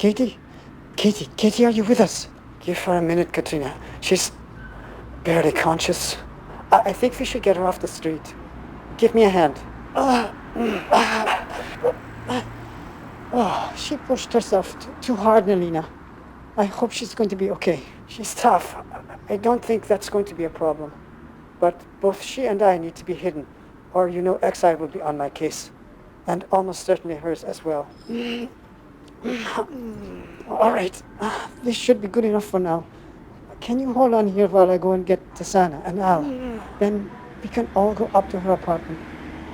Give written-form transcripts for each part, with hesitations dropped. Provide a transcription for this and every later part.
Katie? Katie, are you with us? Give her a minute, Katrina. She's barely conscious. I think we should get her off the street. Give me a hand. Oh, she pushed herself too hard, Nelina. I hope she's going to be okay. She's tough. I don't think that's going to be a problem. But both she and I need to be hidden, or XI will be on my case. And almost certainly hers as well. All right. This should be good enough for now. Can you hold on here while I go and get Tasana and Al? Then we can all go up to her apartment.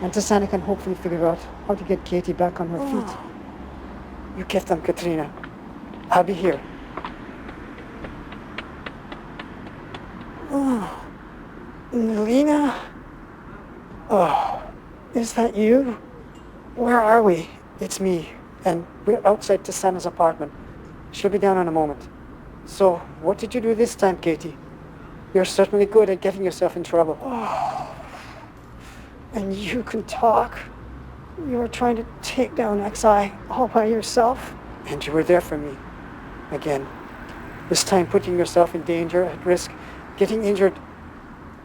And Tasana can hopefully figure out how to get Katie back on her feet. You get them, Katrina. I'll be here. Oh, Nelina? Oh, is that you? Where are we? It's me, and we're outside Tasana's apartment. She'll be down in a moment. So, what did you do this time, Katie? You're certainly good at getting yourself in trouble. Oh. And you can talk? You were trying to take down XI all by yourself? And you were there for me. Again. This time putting yourself in danger, at risk, getting injured.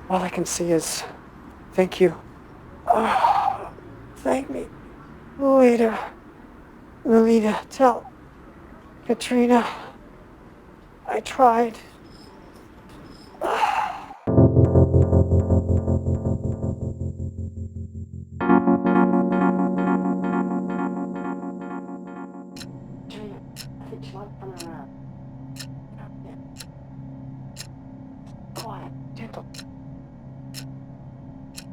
All I can say is, thank you. Oh, thank me. Later. Lolita, tell Katrina I tried. Quiet, gentle.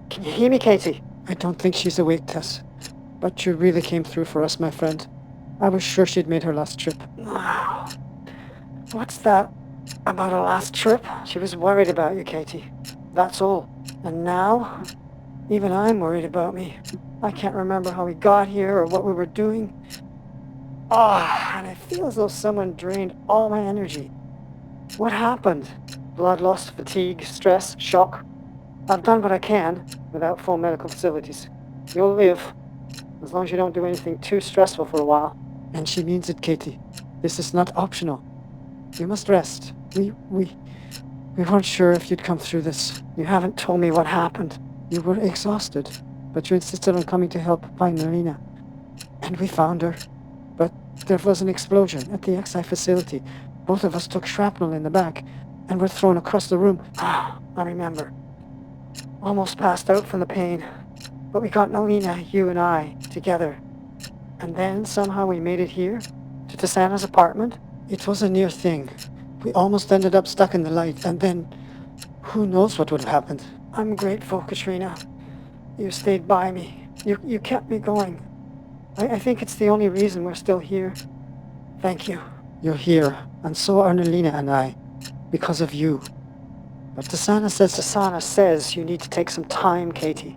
Can you hear me, Katie? I don't think she's awake, Tess. But you really came through for us, my friend. I was sure she'd made her last trip. What's that about her last trip? She was worried about you, Katie. That's all. And now, even I'm worried about me. I can't remember how we got here or what we were doing. And I feel as though someone drained all my energy. What happened? Blood loss, fatigue, stress, shock. I've done what I can without full medical facilities. You'll live, as long as you don't do anything too stressful for a while. And she means it, Katie. This is not optional. You must rest. We weren't sure if you'd come through this. You haven't told me what happened. You were exhausted, but you insisted on coming to help find Marina. And we found her. But there was an explosion at the XI facility. Both of us took shrapnel in the back and were thrown across the room. I remember. Almost passed out from the pain. But we got Nalina, you and I, together. And then somehow we made it here, to Tasana's apartment. It was a near thing. We almost ended up stuck in the light, and then who knows what would have happened. I'm grateful, Katrina. You stayed by me. You kept me going. I think it's the only reason we're still here. Thank you. You're here, and so are Nalina and I, because of you. But Tasana says you need to take some time, Katie.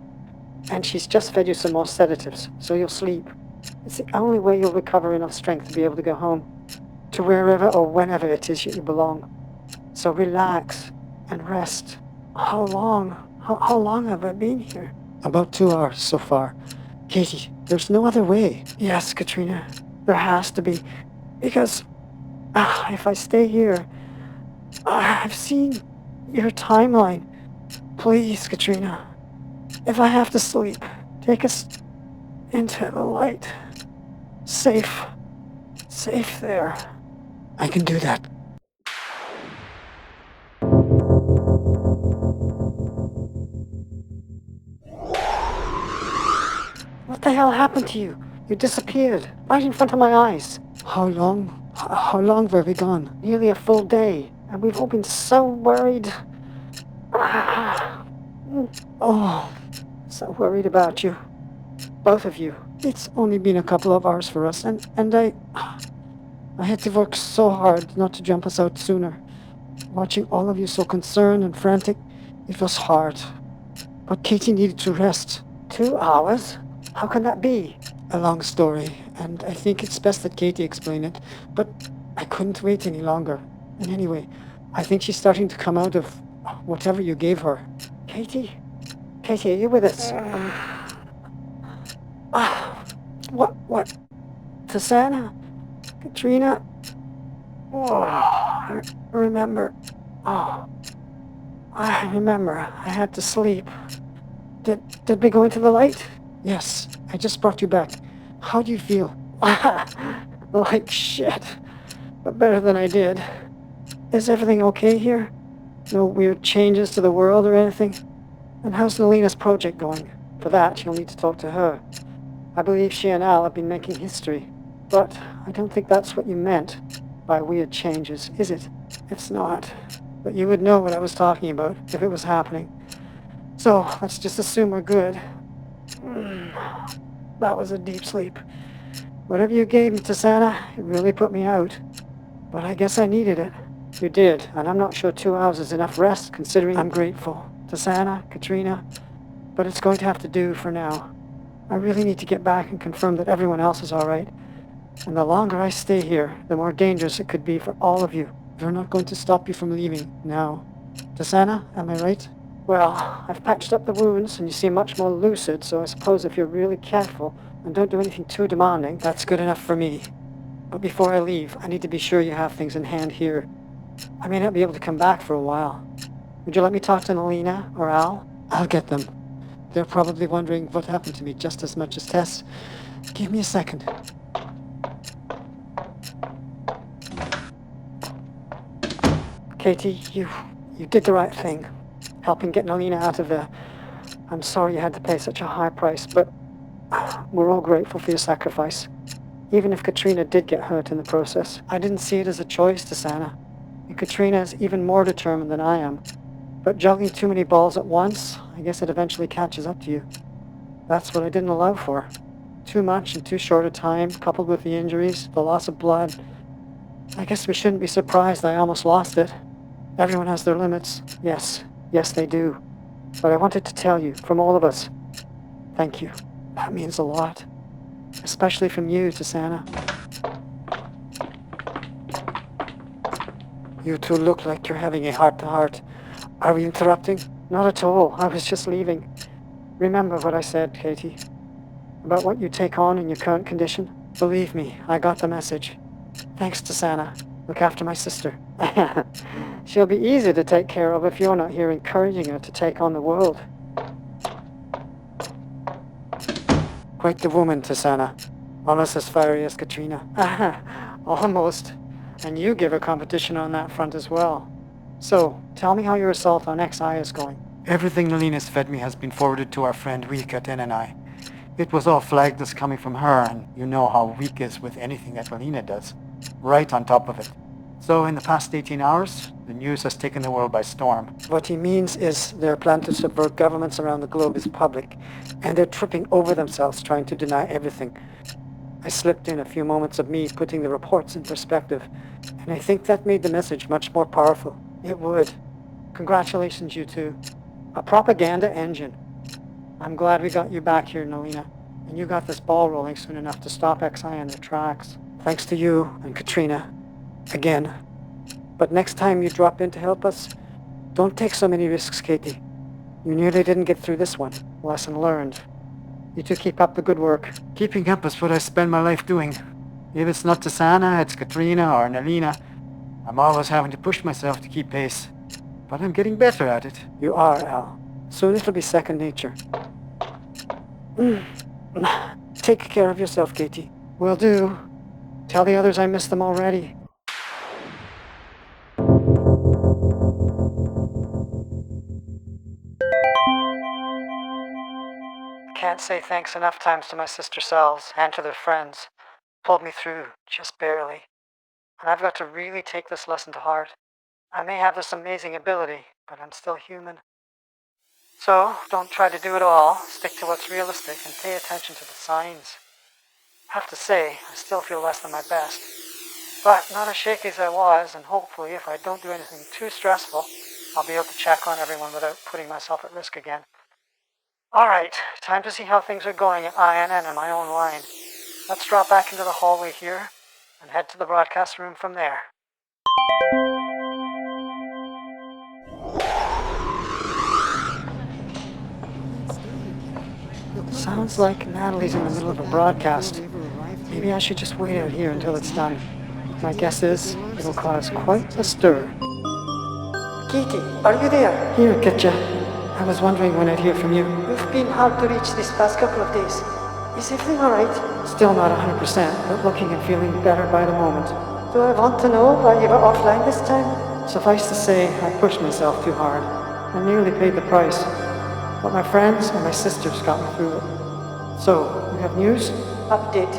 And she's just fed you some more sedatives, so you'll sleep. It's the only way you'll recover enough strength to be able to go home. To wherever or whenever it is you belong. So relax and rest. How long have I been here? About 2 hours so far. Katie, there's no other way. Yes, Katrina, there has to be. Because if I stay here, I've seen your timeline. Please, Katrina, if I have to sleep, take us into the light. Safe there. I can do that. What the hell happened to you? You disappeared, right in front of my eyes. How long were we gone? Nearly a full day, and we've all been so worried. So worried about you. Both of you. It's only been a couple of hours for us, and I had to work so hard not to jump us out sooner. Watching all of you so concerned and frantic, it was hard. But Katie needed to rest. 2 hours? How can that be? A long story, and I think it's best that Katie explain it. But I couldn't wait any longer. And anyway, I think she's starting to come out of whatever you gave her. Katie, are you with us? What? Tasana? Katrina? Oh, I remember. Oh, I remember. I had to sleep. Did we go into the light? Yes, I just brought you back. How do you feel? Like shit. But better than I did. Is everything okay here? No weird changes to the world or anything? And how's Nalina's project going? For that, you'll need to talk to her. I believe she and Al have been making history. But I don't think that's what you meant by weird changes, is it? It's not. But you would know what I was talking about if it was happening. So, let's just assume we're good. That was a deep sleep. Whatever you gave me, Tasana, it really put me out. But I guess I needed it. You did, and I'm not sure 2 hours is enough rest, considering I'm grateful. Tasana, Katrina, but it's going to have to do for now. I really need to get back and confirm that everyone else is alright. And the longer I stay here, the more dangerous it could be for all of you. They're not going to stop you from leaving now. Tasana, am I right? Well, I've patched up the wounds and you seem much more lucid, so I suppose if you're really careful and don't do anything too demanding, that's good enough for me. But before I leave, I need to be sure you have things in hand here. I may not be able to come back for a while. Would you let me talk to Nalina or Al? I'll get them. They're probably wondering what happened to me just as much as Tess. Give me a second. Katie, you did the right thing. Helping get Nalina out of there. I'm sorry you had to pay such a high price, but we're all grateful for your sacrifice. Even if Katrina did get hurt in the process, I didn't see it as a choice, Tasana. And Katrina is even more determined than I am. But juggling too many balls at once, I guess it eventually catches up to you. That's what I didn't allow for. Too much in too short a time, coupled with the injuries, the loss of blood. I guess we shouldn't be surprised I almost lost it. Everyone has their limits. Yes, they do. But I wanted to tell you, from all of us, thank you. That means a lot. Especially from you, Tasana. You two look like you're having a heart-to-heart. Are we interrupting? Not at all. I was just leaving. Remember what I said, Katie. About what you take on in your current condition? Believe me, I got the message. Thanks, Tasana. Look after my sister. She'll be easy to take care of if you're not here encouraging her to take on the world. Quite the woman, Tasana. Almost as fiery as Katrina. Almost. And you give her competition on that front as well. So, tell me how your assault on XI is going. Everything Nalina's fed me has been forwarded to our friend Week at NNI. It was all flagged as coming from her, and you know how Week is with anything that Nalina does. Right on top of it. So in the past 18 hours, the news has taken the world by storm. What he means is their plan to subvert governments around the globe is public, and they're tripping over themselves trying to deny everything. I slipped in a few moments of me putting the reports in perspective, and I think that made the message much more powerful. It would. Congratulations, you two. A propaganda engine. I'm glad we got you back here, Nalina, and you got this ball rolling soon enough to stop XI in their tracks. Thanks to you and Katrina. Again. But next time you drop in to help us, don't take so many risks, Katie. You nearly didn't get through this one. Lesson learned. You two keep up the good work. Keeping up is what I spend my life doing. If it's not Tasana, it's Katrina or Nalina. I'm always having to push myself to keep pace. But I'm getting better at it. You are, Al. Soon it'll be second nature. Take care of yourself, Katie. Will do. Tell the others I miss them already. Can't say thanks enough times to my sister selves and to their friends. Pulled me through, just barely. And I've got to really take this lesson to heart. I may have this amazing ability, but I'm still human. So, don't try to do it all. Stick to what's realistic and pay attention to the signs. Have to say, I still feel less than my best. But not as shaky as I was, and hopefully if I don't do anything too stressful, I'll be able to check on everyone without putting myself at risk again. Alright, time to see how things are going at INN in my own line. Let's drop back into the hallway here, and head to the broadcast room from there. Sounds like Natalie's in the middle of a broadcast. Maybe I should just wait out here until it's done. My guess is it'll cause quite a stir. Katie, are you there? Here, Kitcha. I was wondering when I'd hear from you. You've been hard to reach this past couple of days. Is everything alright? Still not 100%, but looking and feeling better by the moment. Do I want to know why you were offline this time? Suffice to say, I pushed myself too hard. I nearly paid the price. But my friends and my sisters got me through it. So, you have news? Update.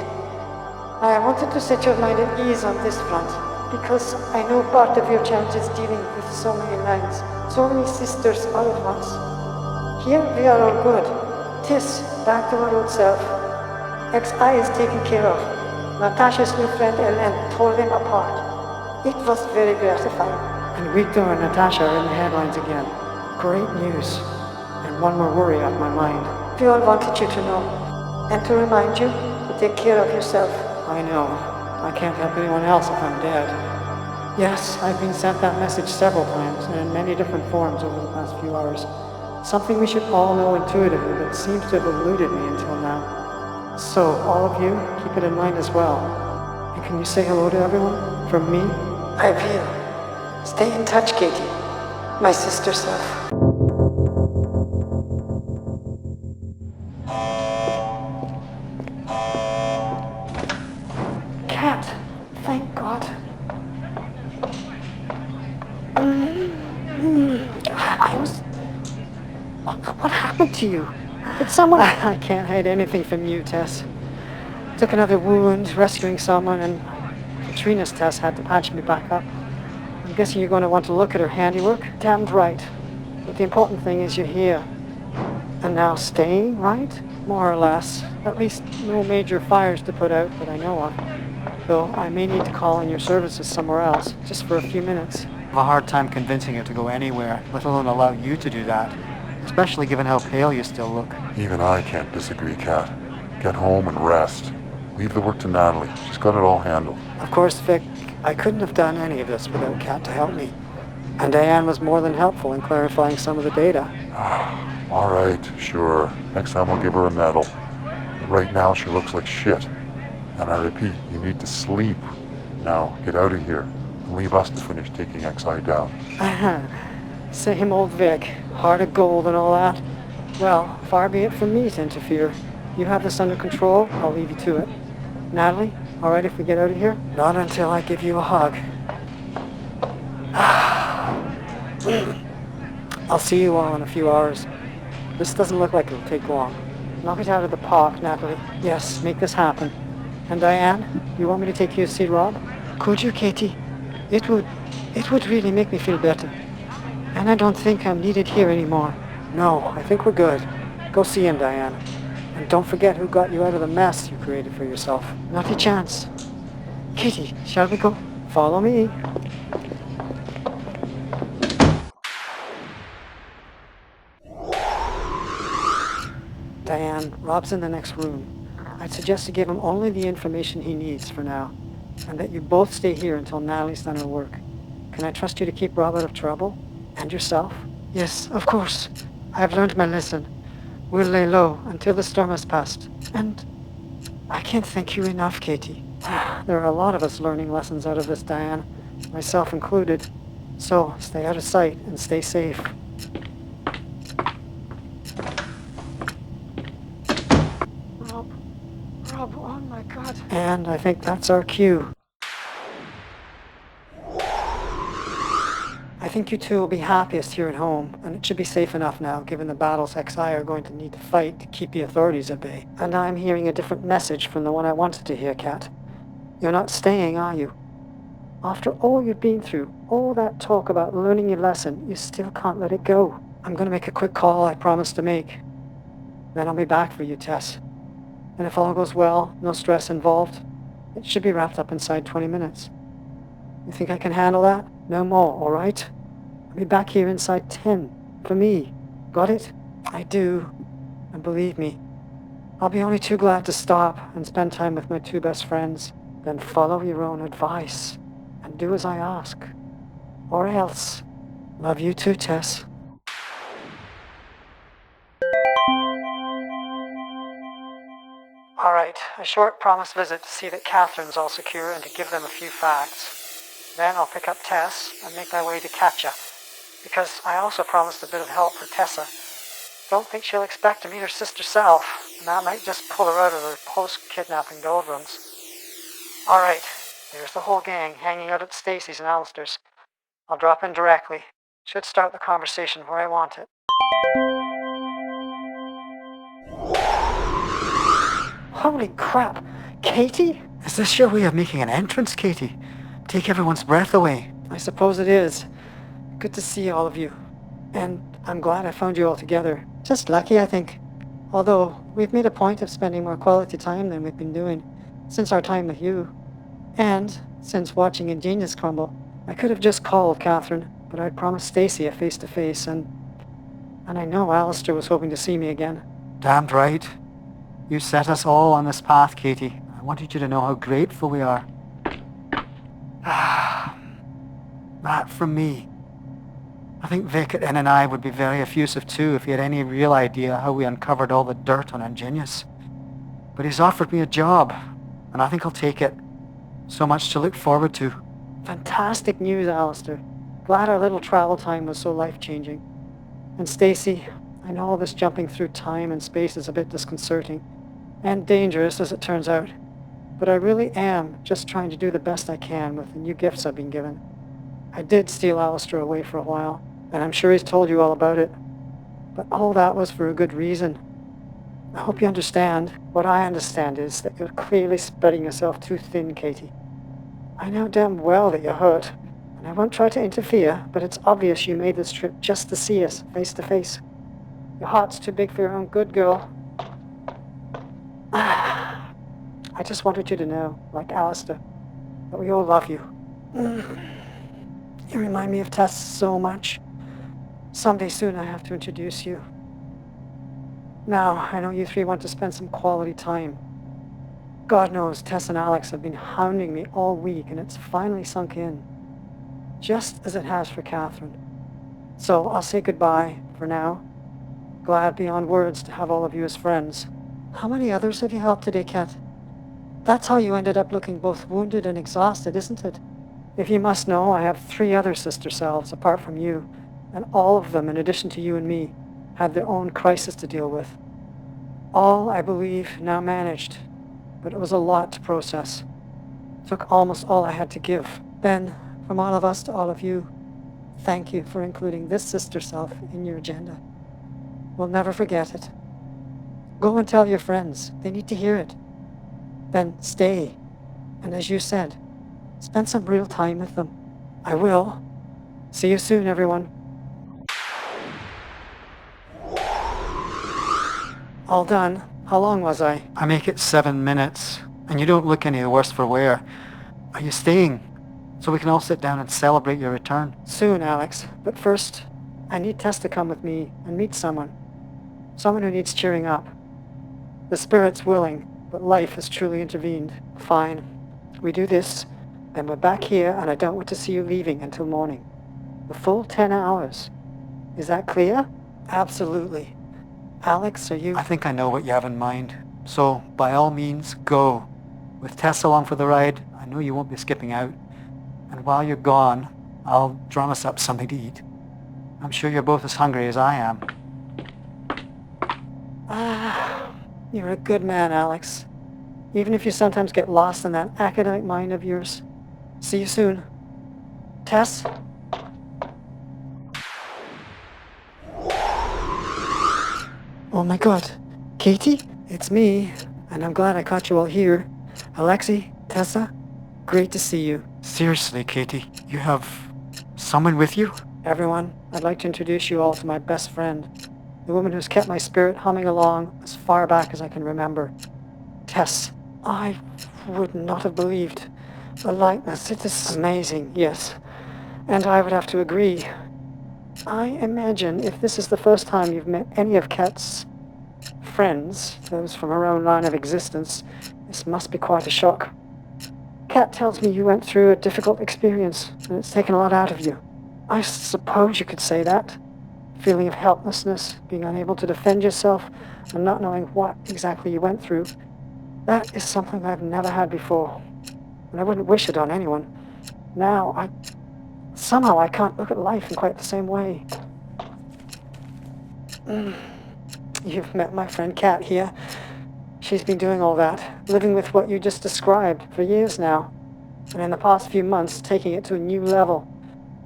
I wanted to set your mind at ease on this front, because I know part of your challenge is dealing with so many lines, so many sisters all at once. Here we are all good. Tis, back to our old self. XI is taken care of. Natasha's new friend Ellen tore them apart. It was very gratifying. And Victor and Natasha are in the headlines again. Great news. And one more worry off my mind. We all wanted you to know. And to remind you to take care of yourself. I know. I can't help anyone else if I'm dead. Yes, I've been sent that message several times and in many different forms over the past few hours. Something we should all know intuitively but seems to have eluded me until now. So, all of you, keep it in mind as well. And can you say hello to everyone? From me? I will. Stay in touch, Katie. My sister self. Cat. Thank God. I was... What happened to you? Did someone... I can't hide anything from you, Tess. Took another wound, rescuing someone, and Katrina's Tess had to patch me back up. I'm guessing you're going to want to look at her handiwork? Damned right. But the important thing is you're here. And now staying, right? More or less. At least no major fires to put out that I know of. Though I may need to call in your services somewhere else, just for a few minutes. I have a hard time convincing her to go anywhere, let alone allow you to do that. Especially given how pale you still look. Even I can't disagree, Kat. Get home and rest. Leave the work to Natalie. She's got it all handled. Of course, Vic, I couldn't have done any of this without Kat to help me. And Diane was more than helpful in clarifying some of the data. All right, sure. Next time I'll give her a medal. But right now she looks like shit. And I repeat, you need to sleep. Now, get out of here. And leave us to finish taking XI down. Same old Vic. Heart of gold and all that. Well, far be it from me to interfere. You have this under control, I'll leave you to it. Natalie, alright if we get out of here? Not until I give you a hug. I'll see you all in a few hours. This doesn't look like it'll take long. Knock it out of the park, Natalie. Yes, make this happen. And Diane, you want me to take you to see Rob? Could you, Katie? It would really make me feel better. And I don't think I'm needed here anymore. No, I think we're good. Go see him, Diane. And don't forget who got you out of the mess you created for yourself. Not a chance. Katie, shall we go? Follow me. Diane, Rob's in the next room. I'd suggest to give him only the information he needs for now. And that you both stay here until Natalie's done her work. Can I trust you to keep Rob out of trouble? And yourself? Yes, of course. I've learned my lesson. We'll lay low until the storm has passed. And I can't thank you enough, Katie. There are a lot of us learning lessons out of this, Diane, myself included. So stay out of sight and stay safe. Rob, oh my God. And I think that's our cue. I think you two will be happiest here at home, and it should be safe enough now, given the battles XI are going to need to fight to keep the authorities at bay. And I'm hearing a different message from the one I wanted to hear, Kat. You're not staying, are you? After all you've been through, all that talk about learning your lesson, you still can't let it go. I'm going to make a quick call I promised to make. Then I'll be back for you, Tess. And if all goes well, no stress involved, it should be wrapped up inside 20 minutes. You think I can handle that? No more, all right? I'll be back here inside 10. For me. Got it? I do. And believe me, I'll be only too glad to stop and spend time with my two best friends. Then follow your own advice. And do as I ask. Or else. Love you too, Tess. All right, a short promised visit to see that Catherine's all secure and to give them a few facts. Then I'll pick up Tess and make my way to Katja, because I also promised a bit of help for Tessa. Don't think she'll expect to meet her sister self, and that might just pull her out of her post-kidnapping doldrums. All right, there's the whole gang hanging out at Stacy's and Alistair's. I'll drop in directly. Should start the conversation where I want it. Holy crap! Katie? Is this your way of making an entrance, Katie? Take everyone's breath away. I suppose it is. Good to see all of you. And I'm glad I found you all together. Just lucky, I think. Although, we've made a point of spending more quality time than we've been doing since our time with you. And since watching Ingenious crumble. I could have just called Catherine, but I'd promised Stacy a face-to-face, and I know Alistair was hoping to see me again. Damned right. You set us all on this path, Katie. I wanted you to know how grateful we are. That from me. I think Vic and I would be very effusive too if he had any real idea how we uncovered all the dirt on Ingenious. But he's offered me a job, and I think I'll take it. So much to look forward to. Fantastic news, Alistair. Glad our little travel time was so life-changing. And Stacy, I know all this jumping through time and space is a bit disconcerting, and dangerous as it turns out, but I really am just trying to do the best I can with the new gifts I've been given. I did steal Alistair away for a while, and I'm sure he's told you all about it, but all that was for a good reason. I hope you understand. What I understand is that you're clearly spreading yourself too thin, Katie. I know damn well that you're hurt, and I won't try to interfere, but it's obvious you made this trip just to see us, face to face. Your heart's too big for your own good, girl. I just wanted you to know, like Alistair, that we all love you. You remind me of Tess so much. Someday soon I have to introduce you. Now, I know you three want to spend some quality time. God knows Tess and Alex have been hounding me all week, and it's finally sunk in. Just as it has for Catherine. So I'll say goodbye for now. Glad beyond words to have all of you as friends. How many others have you helped today, Kat? That's how you ended up looking both wounded and exhausted, isn't it? If you must know, I have 3 other sister selves apart from you, and all of them, in addition to you and me, had their own crisis to deal with. All, I believe, now managed, but it was a lot to process. Took almost all I had to give. Then, from all of us to all of you, thank you for including this sister self in your agenda. We'll never forget it. Go and tell your friends. They need to hear it. Then stay. And as you said, spend some real time with them. I will. See you soon, everyone. All done. How long was I? I make it 7 minutes, and you don't look any the worse for wear. Are you staying? So we can all sit down and celebrate your return. Soon, Alex. But first, I need Tess to come with me and meet someone. Someone who needs cheering up. The spirit's willing, but life has truly intervened. Fine. We do this, then we're back here, and I don't want to see you leaving until morning. The full 10 hours. Is that clear? Absolutely. Alex, are you... I think I know what you have in mind. So, by all means, go. With Tess along for the ride, I know you won't be skipping out. And while you're gone, I'll drum us up something to eat. I'm sure you're both as hungry as I am. You're a good man, Alex. Even if you sometimes get lost in that academic mind of yours. See you soon. Tess? Oh my god. Katie? It's me, and I'm glad I caught you all here. Alexi, Tessa, great to see you. Seriously, Katie, you have someone with you? Everyone, I'd like to introduce you all to my best friend. The woman who's kept my spirit humming along as far back as I can remember. Tess. I would not have believed the likeness. It is amazing, yes. And I would have to agree. I imagine if this is the first time you've met any of Kat's friends, those from her own line of existence, this must be quite a shock. Kat tells me you went through a difficult experience, and it's taken a lot out of you. I suppose you could say that. Feeling of helplessness, being unable to defend yourself, and not knowing what exactly you went through. That is something I've never had before, and I wouldn't wish it on anyone. Now, somehow I can't look at life in quite the same way. You've met my friend Kat here. She's been doing all that, living with what you just described for years now, and in the past few months taking it to a new level.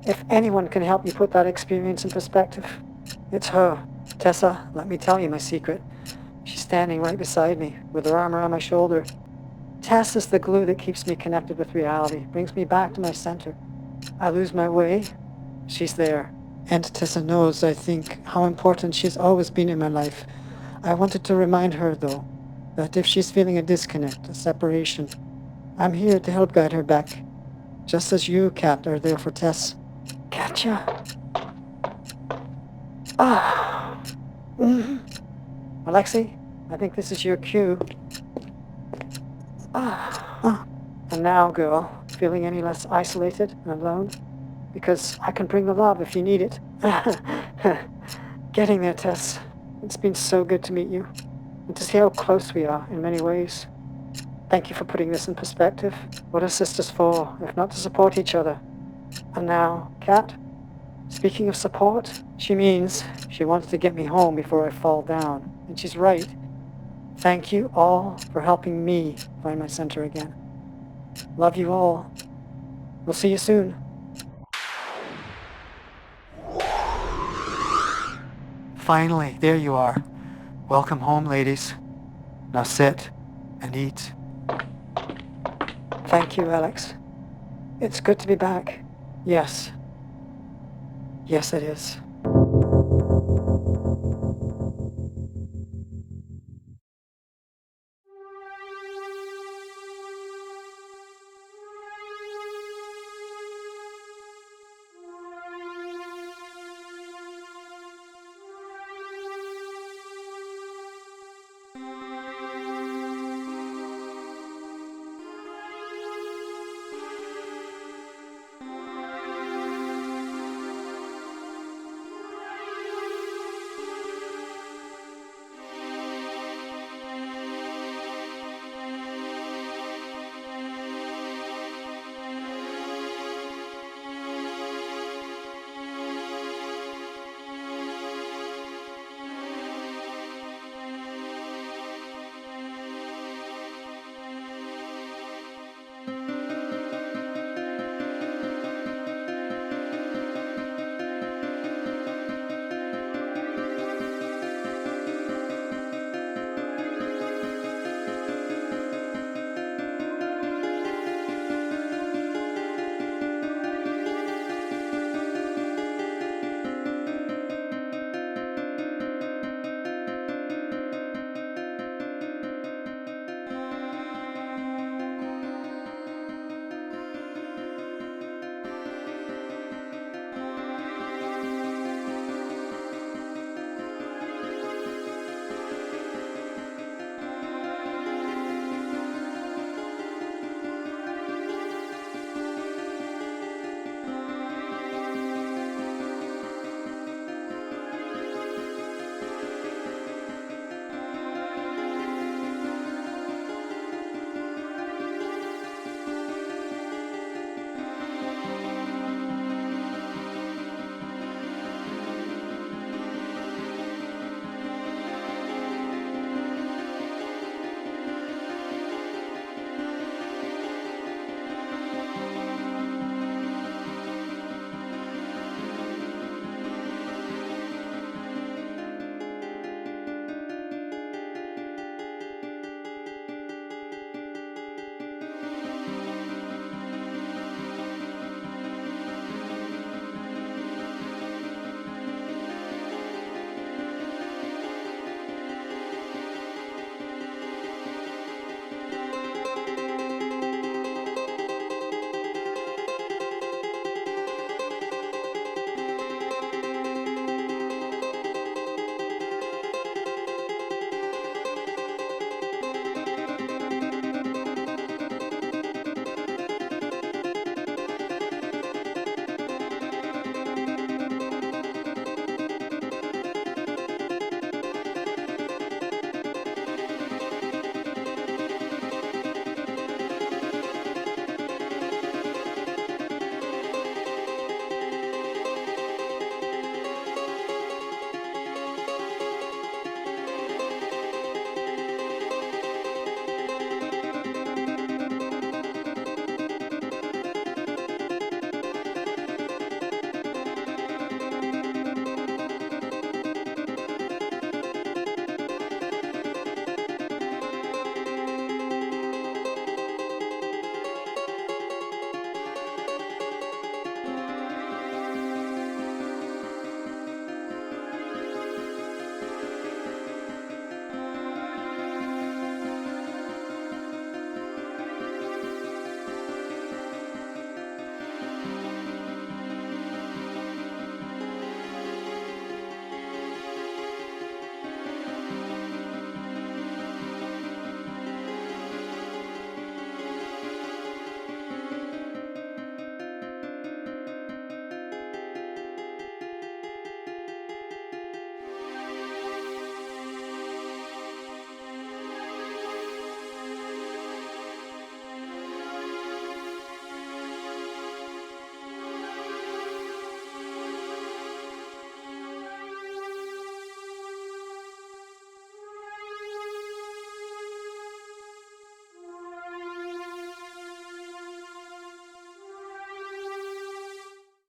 If anyone can help you put that experience in perspective, it's her. Tessa, let me tell you my secret. She's standing right beside me, with her arm around my shoulder. Tess is the glue that keeps me connected with reality, brings me back to my center. I lose my way, she's there. And Tessa knows, I think, how important she's always been in my life. I wanted to remind her, though, that if she's feeling a disconnect, a separation, I'm here to help guide her back. Just as you, Kat, are there for Tess. Katja. Ah. Alexei, I think this is your cue. And now, girl, feeling any less isolated and alone? Because I can bring the love if you need it. Getting there, Tess. It's been so good to meet you, and to see how close we are in many ways. Thank you for putting this in perspective. What are sisters for, if not to support each other? And now, Kat, speaking of support, she means she wants to get me home before I fall down. And she's right. Thank you all for helping me find my center again. Love you all. We'll see you soon. Finally, there you are. Welcome home, ladies. Now sit and eat. Thank you, Alex. It's good to be back. Yes. Yes, it is.